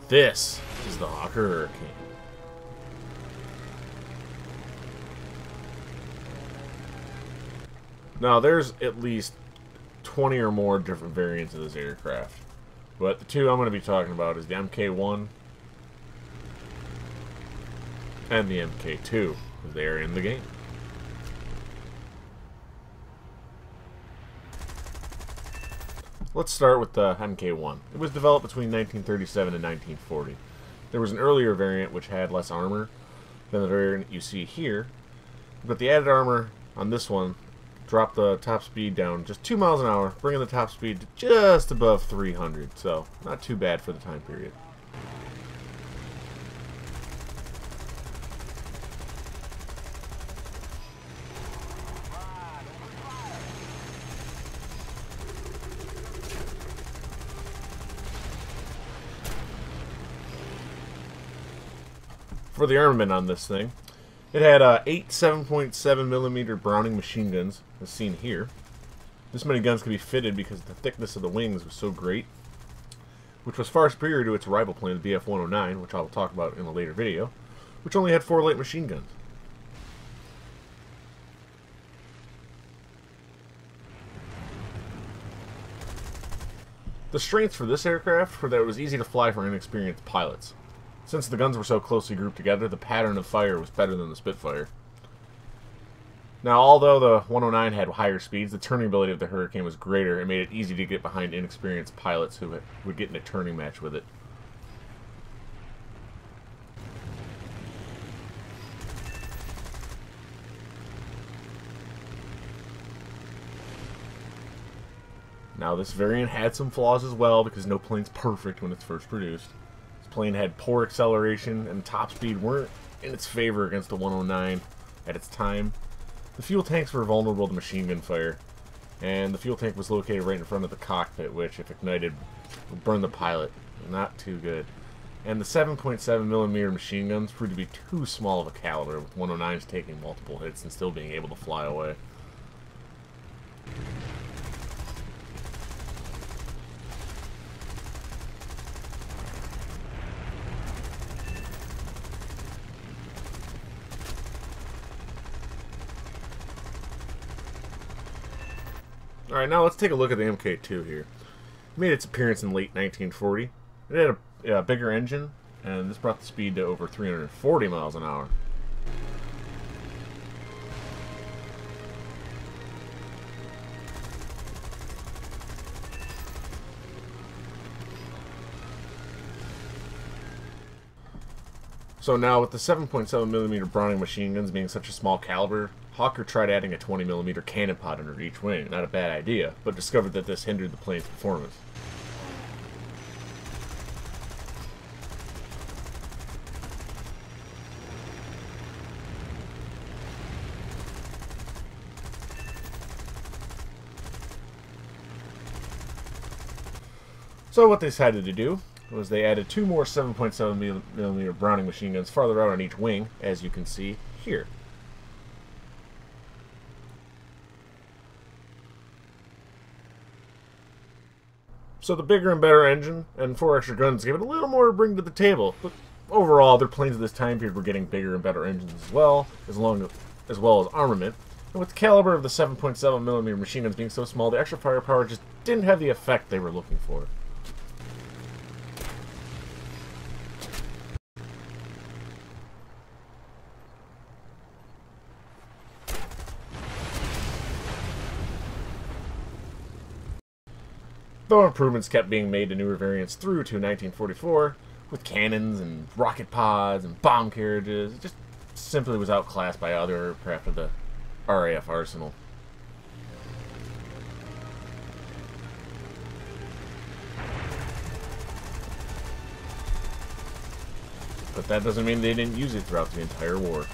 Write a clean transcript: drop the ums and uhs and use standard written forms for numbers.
This is the Hawker Hurricane. Now, there's at least 20 or more different variants of this aircraft. But the two I'm going to be talking about is the Mk1 and the Mk2, because they are in the game. Let's start with the Mk1. It was developed between 1937 and 1940. There was an earlier variant which had less armor than the variant you see here, but the added armor on this one dropped the top speed down just 2 miles an hour, bringing the top speed to just above 300, so not too bad for the time period. For the armament on this thing, it had 8 7.7mm Browning machine guns, as seen here. This many guns could be fitted because the thickness of the wings was so great, which was far superior to its rival plane, the Bf-109, which I will talk about in a later video, which only had 4 light machine guns. The strengths for this aircraft were that it was easy to fly for inexperienced pilots. Since the guns were so closely grouped together, the pattern of fire was better than the Spitfire. Now, although the 109 had higher speeds, the turning ability of the Hurricane was greater and made it easy to get behind inexperienced pilots who would get in a turning match with it. Now, this variant had some flaws as well, because no plane's perfect when it's first produced. Plane had poor acceleration, and top speed weren't in its favor against the 109 at its time. The fuel tanks were vulnerable to machine gun fire, and the fuel tank was located right in front of the cockpit, which, if ignited, would burn the pilot. Not too good. And the 7.7mm machine guns proved to be too small of a caliber, with 109s taking multiple hits and still being able to fly away. Alright, now let's take a look at the Mk2 here. It made its appearance in late 1940. It had a bigger engine, and this brought the speed to over 340 miles an hour. So now, with the 7.7mm Browning machine guns being such a small caliber, Hawker tried adding a 20mm cannon pod under each wing. Not a bad idea, but discovered that this hindered the plane's performance. So what they decided to do was they added 2 more 7.7mm Browning machine guns farther out on each wing, as you can see here. So the bigger and better engine and 4 extra guns gave it a little more to bring to the table. But overall, their planes at this time period were getting bigger and better engines as well as armament. And with the caliber of the 7.7mm machine guns being so small, the extra firepower just didn't have the effect they were looking for. Though improvements kept being made to newer variants through to 1944, with cannons and rocket pods and bomb carriages, it just simply was outclassed by other aircraft of the RAF arsenal. But that doesn't mean they didn't use it throughout the entire war.